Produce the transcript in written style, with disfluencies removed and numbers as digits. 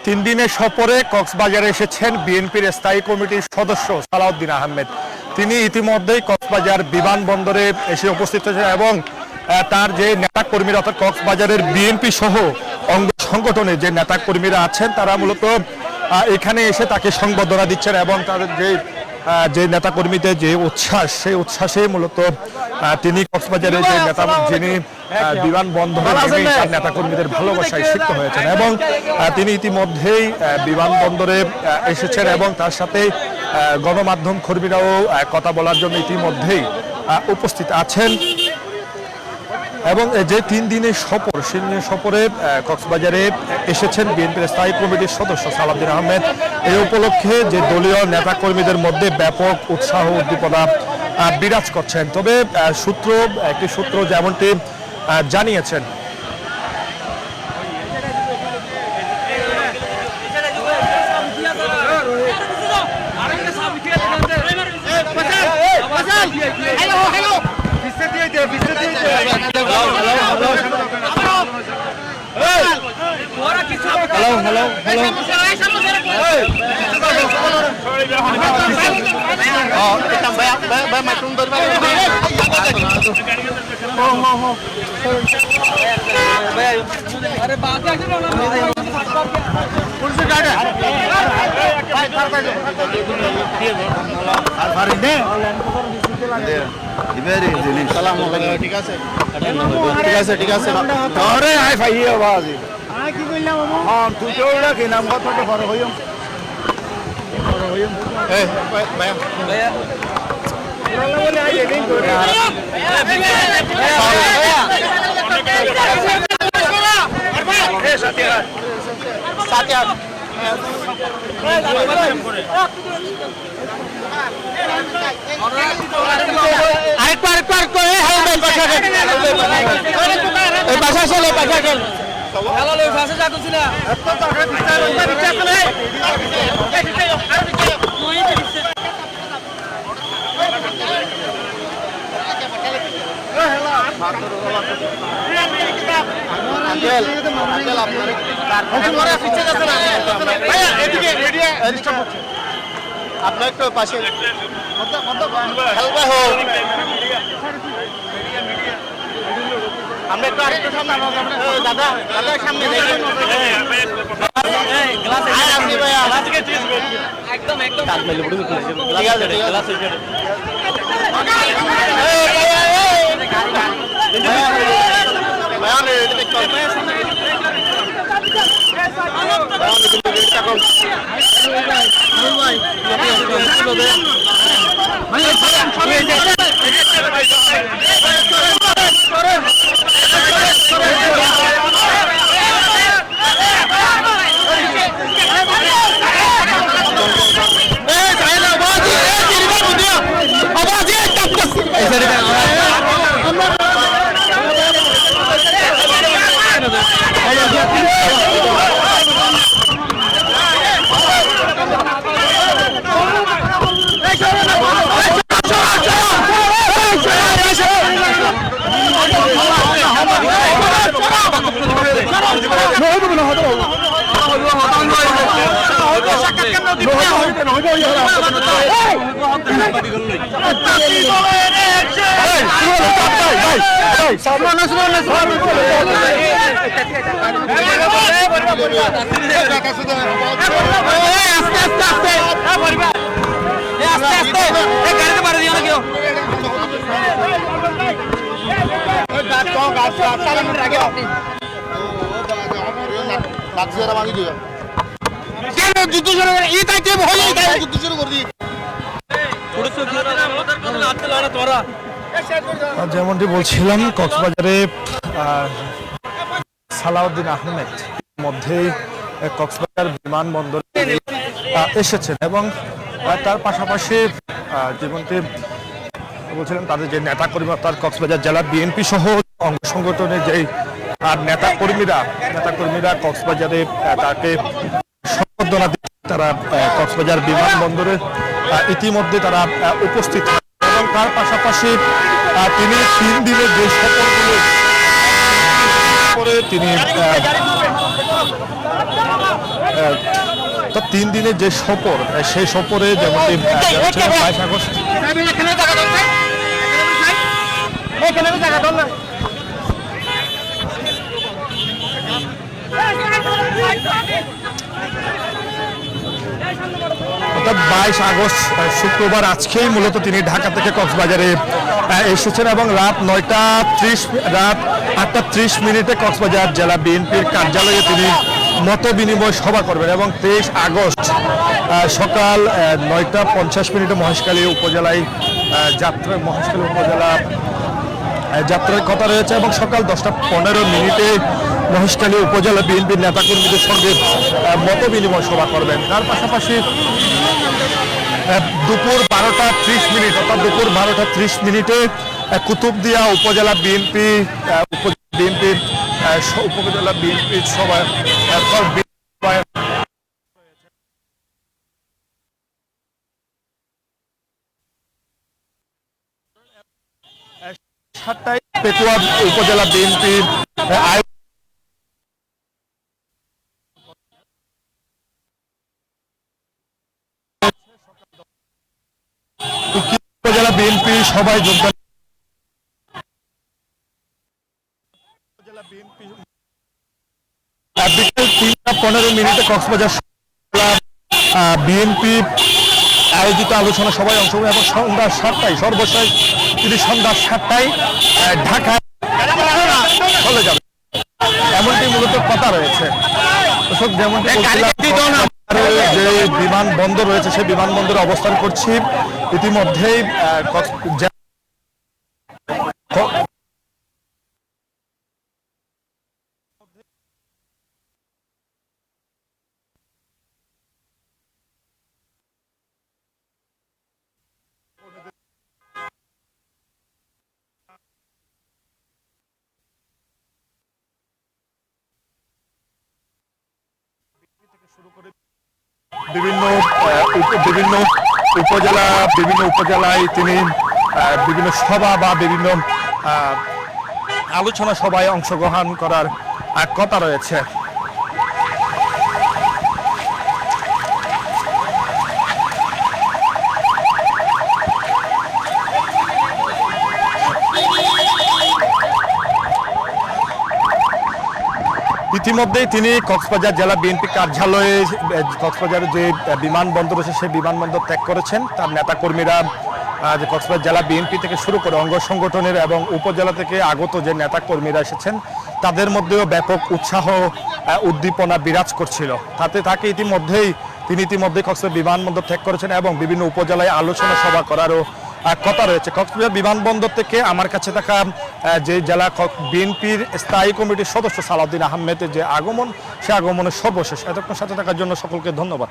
তিন দিনের সফরে কক্সবাজারে এসেছেন বিএনপির স্থায়ী কমিটির সদস্য সালাউদ্দিন আহমেদ। তিনি ইতিমধ্যেই কক্সবাজার বিমানবন্দরে এসে উপস্থিত হয়েছেন এবং তার যে নেতাকর্মীরা অর্থাৎ কক্সবাজারের বিএনপি সহ অঙ্গ সংগঠনের যে নেতাকর্মীরা আছেন তারা মূলত এখানে এসে তাকে সংবর্ধনা দিচ্ছেন এবং তাদের যে নেতাকর্মীদের যে উচ্ছ্বাস সেই উচ্ছ্বাসে মূলত তিনি কক্সবাজারে যে নেতা যিনি বিমানবন্দরে তার নেতাকর্মীদের ভালোবাসায় সিক্ত হয়েছেন এবং তিনি ইতিমধ্যেই বিমানবন্দরে এসেছেন এবং তার সাথে গণমাধ্যম কর্মীরাও কথা বলার জন্য ইতিমধ্যেই উপস্থিত আছেন এবং যে তিন দিনের সফর সেই সফরে কক্সবাজারে এসেছেন বিএনপির স্থায়ী কমিটির সদস্য সালাউদ্দিন আহমেদ। এই উপলক্ষে যে দলীয় নেতাকর্মীদের মধ্যে ব্যাপক উৎসাহ উদ্দীপনা বিরাজ করছেন। তবে একটি সূত্র যেমনটি জানিয়েছেন ঠিক আছে ঠিক আছে কি কইলাম হ্যাঁ তুই তো কি নাম কথাটা বড় হইম এই ভাইয়া ভাইয়া বলে আই দিন করে সাথে আরেকবার করে এই বাসা চলে বাসা চল হ্যালো লই ফাসে যা করছিস না এত টাকা দিতে চলে আপনার একটু পাশে আমরা একটু আরেকটু সামনে দাদা দাদা সামনে একদম একদম যেমনটি বলছিলাম কক্সবাজারে সালাউদ্দিন আহমেদ মধ্যেই কক্সবাজার বিমানবন্দরে এসেছেন এবং তার পাশাপাশি যেমনটি বলছিলাম তাদের যে নেতাকর্মী অর্থাৎ কক্সবাজার জেলা বিএনপি সহ অঙ্গ সংগঠনের যে নেতাকর্মীরা কক্সবাজারে তাকে সম্বর্ধনা দিচ্ছেন। তারা কক্সবাজার বিমানবন্দরে ইতিমধ্যে তারা উপস্থিত এবং তার পাশাপাশি তিনি 3 দিনের যে সফরগুলো করে তিনি তো 3 দিনের যে সফর সেই সফরে যেমনটি 22 আগস্ট অর্থাৎ 22 আগস্ট শুক্রবার আজকেই মূলত তিনি ঢাকা থেকে কক্সবাজারে এসেছেন এবং রাত 8:30 কক্সবাজার জেলা বিএনপির কার্যালয়ে তিনি মত বিনিময় সভা করবেন এবং 23 আগস্ট সকাল 9:50 মহেশখালী উপজেলায় মহেশখালী উপজেলা যাত্রার কথা রয়েছে এবং সকাল 10:15 মহেশখালী উপজেলা বিএনপির নেতাকর্মীদের সঙ্গে মত বিনিময় সভা করবেন। তার পাশাপাশি দুপুর 12:30 অর্থাৎ দুপুর 12:30 কুতুবদিয়া উপজেলা বিএনপির সভা পেকুয়া উপজেলা বিএনপির উপজেলা বিএনপি সবাই যোগদান বিকেল 3:15 কক্সবাজার বিএনপি আয়োজিত আলোচনা সভায় অংশগ্রহণ এবং সন্ধ্যা 7টায় সর্বশেষ তিনি সন্ধ্যা 7টায় ঢাকায় চলে যাবে এমনটি মূলত কথা রয়েছে। যেমনটি যে বিমানবন্দর রয়েছে সেই বিমানবন্দরে অবস্থান করছি ইতিমধ্যেই বিভিন্ন উপজেলায় তিনি বিভিন্ন সভা বা বিভিন্ন আলোচনা সভায় অংশগ্রহণ করার কথা রয়েছে। ইতিমধ্যেই তিনি কক্সবাজার জেলা বিএনপি কার্যালয়ে কক্সবাজারের যে বিমানবন্দর আছে সেই বিমানবন্দর ত্যাগ করেছেন। তার নেতাকর্মীরা যে কক্সবাজার জেলা বিএনপি থেকে শুরু করে অঙ্গ সংগঠনের এবং উপজেলা থেকে আগত যে নেতাকর্মীরা এসেছেন তাদের মধ্যেও ব্যাপক উৎসাহ উদ্দীপনা বিরাজ করছিল। তাকে তিনি ইতিমধ্যেই কক্সবাজার বিমানবন্দর ত্যাগ করেছেন এবং বিভিন্ন উপজেলায় আলোচনা সভা করারও কথা রয়েছে। কক্সবাজার বিমানবন্দর থেকে আমার কাছে থাকা যে জেলা বিএনপির স্থায়ী কমিটির সদস্য সালাউদ্দিন আহমেদের যে আগমন সে আগমনের সর্বশেষ। এতক্ষণ সাথে থাকার জন্য সকলকে ধন্যবাদ।